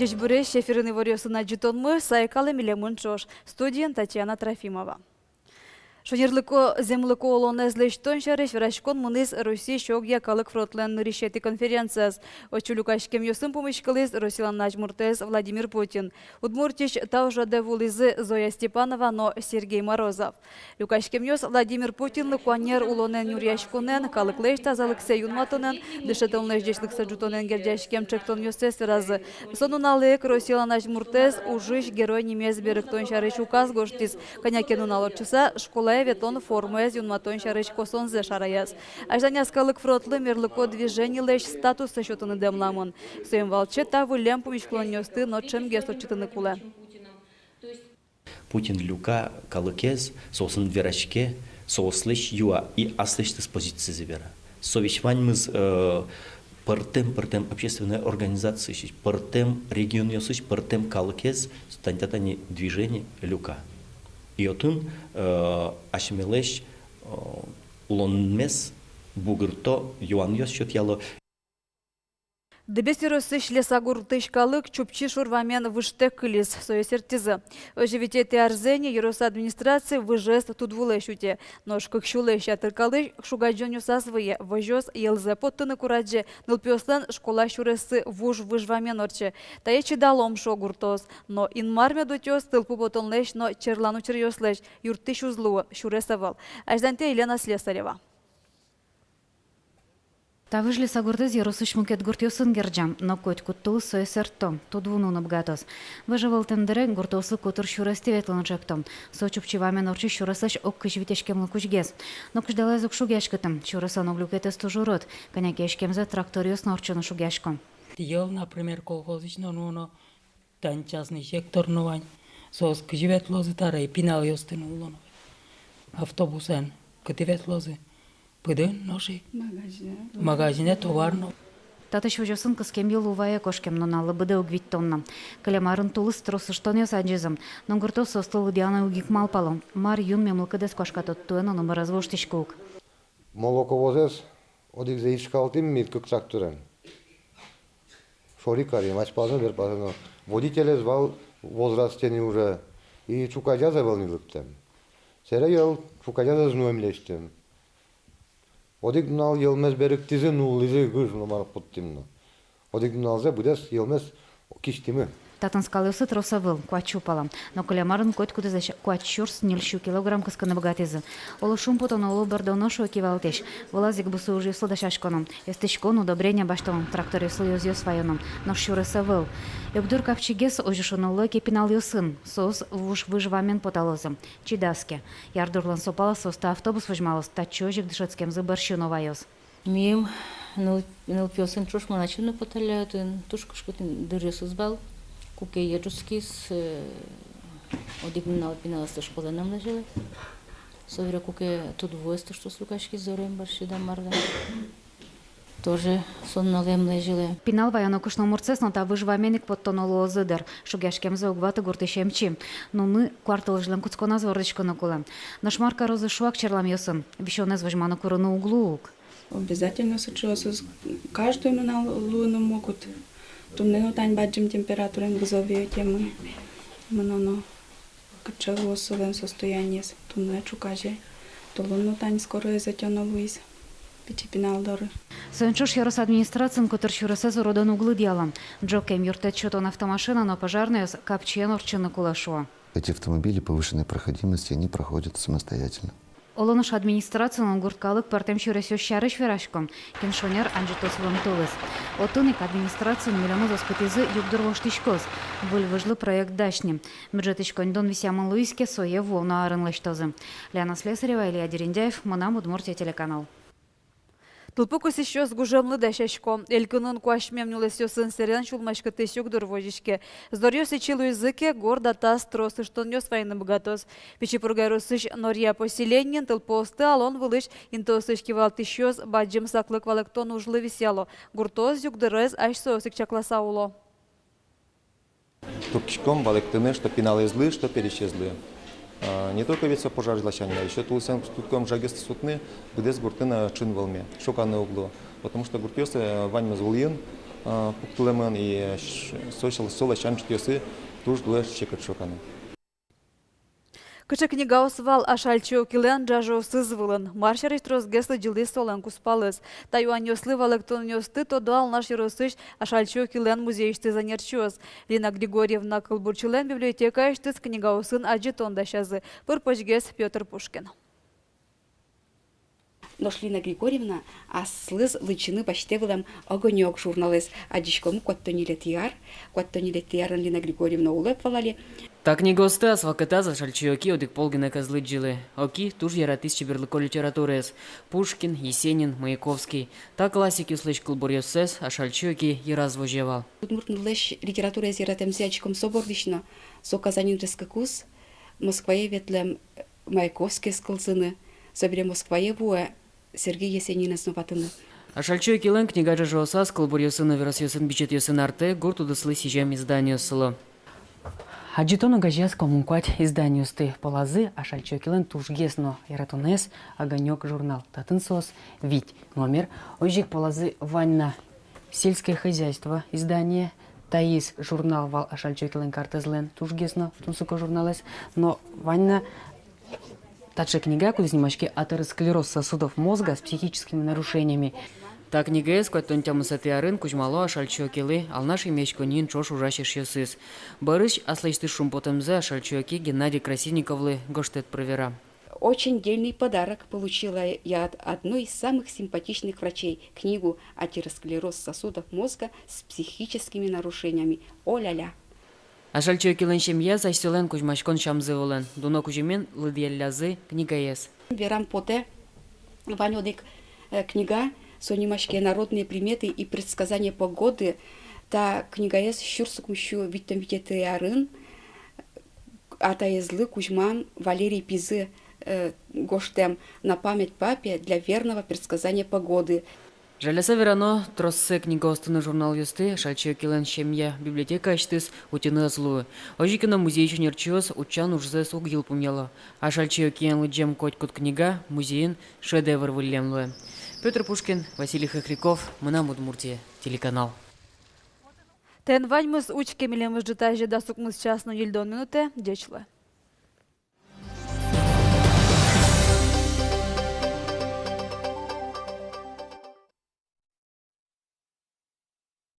Здесь буря шеферины варёсы на джитонмы, сайкалы милемын чош. Студент Татьяна Трофимова. Шонерлыко землыко олоны злештон шарыш врачкон муныз Россия шок якалык фротлен решети конференцияс. Очулюкашкем йосын помышкалыз Росилан Начмуртез Владимир Путин. Удмуртич таужа девулизы Зоя Степанова, но Сергей Морозов. Люкашкем йос Владимир Путин лыкуанер улонен юрьяшконен, калык лешта залыксе юнматонен, дышетылны ждешлык саджутонен гердяшкем чектон йосес разы. Сонуналык Росилан Начмуртез ужиш герой немез беректон шарыш указ гоштиз. Конякену налорчуса школа ветон формуэз юнматон шарыш косонзе шараяз. Ажданяскалык фротлы мерлыко движение леш статус счетаны демламон. Своим волче тавы лемпу мишклонёсты, но чем гесту читаны куле. Путин люка калыкез, сосын верачке, сослыш юа и аслыш с позиции завера. Совещеваниемыз партем общественной организации, партем регион ёсыш, партем калыкез, стантятани движение люка. И отын ашмелеш улонмес бугырто юан ёс счет яло. Дебестеросыш лесагур тышкалык чупчи шурвамен выштек кылис соесертизы. Оживитете арзене ероса администрации выжест тудвулешуте. Нож как шулеща тыркалыш шугаджон юсазвые вожёс елзе поттыны курадже нылпёслан школа шуресы вуж выжвамен орче. Таечи далом шогуртос. Но инмарме дотёс тылпу ботонлеш, но черлану черёслеш юрты шузлу шуресавал. Ажданте Елена Слесарева. Тавыжли сагурдыз еросыш мукет гуртёсын герджам, но коть куттулы соесерто, тудвуну набгатос. Выживал тендере гуртосы кутур шурасти ветланчактом, сочупчивамен орчи шурасаш оккыш витешкем лукучгез. Но кждалазук шугяшкатым, шурасан оглюкетес тужурот, конякешкемзе тракториос норчыны шугяшком. Тиел, например, колхозично, но танчасный сектор новань, сос кживет лозы тарай, пинал ёстыны улонов. Автобусен, кативет лозы. Пыдын ножи. Магазине товарно. Татыш вожосын кыскем ел увая кошкем, но налы быды угвиттонна. Калямарын тулыс тросыштон ёс аджизым, но гурто состыл диана угик малпалом. Мар юн мемлыкыдес кошка тоттуэн, но моразвоштишкук. Молоковозес одик за ишкалтим миткук трактурен. Шорикари, мачпазын верпазын. Водитель звал возрастени уже. И чукадя завелнилыктем. Сере ел чукадя знуемлештем. Одик дунал елмез беректизи нуллизи гыж номар поттимно. Одик дуналзе будес елмез киштими. Татын скалысы тросавыл, куачупала. Но калямарын коть кудызеш куачурс нильщу килограмм кысканы богатизы. Олу шум потон олу бердоношу экивалтеш. Вылазик бусу уже сладашашконом. Эстешкон удобрения баштоном, тракторе слоёз ёсвайоном. Но шуресавыл. Ёбдур капчигес ожишонолы кепинал ёсын. Сос вуш выжвамен поталозым. Чидаске. Ярдурлан сопала соста автобус выжмалос. Тачожик дышецкем зыбарщу новайос. Мим нылпёсын чуш маначыны поталятын. Тушкушкутын дырёсыз бал. Куке еджускис одигнал пиналасты школанам нажили. Совре куке тут войсто, что с лукашки зорем баршида марда. Тоже сонналем лежили. Пинал ваяно кушно мурцес, но та выжваменик подтонуло озыдер. Шугяшкем за угваты гуртышемчи. Но мы квартал жлем куцкона звордычко накулем. Наш марка розы шуак черлам ёсын. Вещёне зважману куруну углук. Обязательно сочувствую. Каждую на луну могут. Тумнено тань баджим температурен газовые темы. Мноно качало совен состояние тумне чукаже. Толуно тань скоро затяно Луис. Пичипинал доры. Соенчуш ярос администрациям, который шурасезу родан углы делом. Джокем юртет счетон автомашина, но пожарная с капчен орчина кулашуа. Эти автомобили повышенной проходимости, они проходят самостоятельно. Олоныш администрацияның гурткалык партем шурасёс шарыш верашком. Кеншонер анжитос вымтылыз. Отынык администрацияның миллионы заскотизы югдур штишкос. Выльвыжлы проект дашни. Бюджетышкон дон висямын Луиске сое волна арынлыштозы. Лена Слесарева, Илья Дерендяев, Манам, Удмуртия телеканал. Тылпукус еще с гужемлы дащашко. Элькунын куашмем нюлесёсын серен шулмашка тысюк дурвожишке. Здорьё сечилу языке горда тас тросы, что нёс войны богатос. Печипургайру сыш норья поселенien тылпосты, алон вылыш интосыш кивал тыщёс баджим саклык валектон ужлы висяло. Гуртоз югдырез аж соосык чакласауло. Туркишком валектыны, что пиналы злы, что перещезлы. Не только ведь пожар злощания, еще тулсен тутком жагест сутны, где с гуртына чин волме, шоканы углу. Потому что гуртёсы ваньма звулин, пуктулемын и сол ащан чтёсы туж дуэш чекат шоканы. Кычы книга освал ашальчо килен джажо сызвылын. Маршериш трозгеслы джилды солен куспалыз. Таюан йослы валектон йосты то дуал наш еросыш ашальчо килен музейшты занерчоз. Лина Григорьевна Кылбурчилен библиотека иштыз книга осын аджитон дашазы. Пырпочгес Петр Пушкин. Ношлина Григорьевна аслыз лычыны баштевылам огонек журналист. Адишкому кваттонилетияр Лина Григорьевна улеп валали. Так не госты, а свакатаза шальчиоки одик полгина козлы джилы. Оки туж яра тысячи берлыко литературес. Пушкин, Есенин, Маяковский. Так классики услышь кылбурьёсес, а шальчиоки и развожевал. Удмуртнылыш литература зиратемзе очком собордишно. Соказанин рескакус. Москвае ветлем Маяковский скылзыны. Собере Москвае буэ Сергей Есенин основатыны. А шальчиоки лен книга жажоса, скылбурьёсыны веросьёсын бичет ёсын арте, гурту дыслы сижем изданию село. Аджитону гажес комункуать изданию сты полазы, а шальчокилен тужгесно яратунес огонек журнал. Татын сос вить номер. Ожик полазы ванна сельское хозяйство издание. Таис журнал вал а шальчокилен картезлен тужгесно тунсуко журналес. Но ванна тача книга, куда снимачки атеросклероз сосудов мозга с психическими нарушениями. Так книга есть, кот тонтямы сатиарын, кузьмало, шальчокилы, ал наши мечконин чош ужащиш ёсыс. Барыш, аслышты шум потемзе, шальчоки Геннадий Красильниковлы, гоштет провера. Очень дельный подарок получила я от одной из самых симпатичных врачей. Книгу «Атеросклероз сосудов мозга с психическими нарушениями». О-ля-ля! А шальчокилен семья зайселен кузьмачкон шамзыволен. Дуно кузьмен лыдьялязы книга есть. Верам поте, ванёдик книга, сонимашки народные приметы и предсказания погоды. Та книга есть щурсукмщу виттем витеты арын, ата езлы Кузьман Валерий Пизы гоштем на память папе для верного предсказания погоды. Жаляса верано троссе книга останы журнал юсты, шальчокилен семья библиотека иштыс утины злую. Ожикина музей чунерчиос учан ужзе сугил пумела. А шальчокиен лыджем котькут книга, музеин шедевр вылемлуе. Петр Пушкин, Василий Хохряков, Мына Удмуртия, телеканал. Тен ваньмыз учке милемыз житайже да сукмыз частно ельдон минуте, дечлы.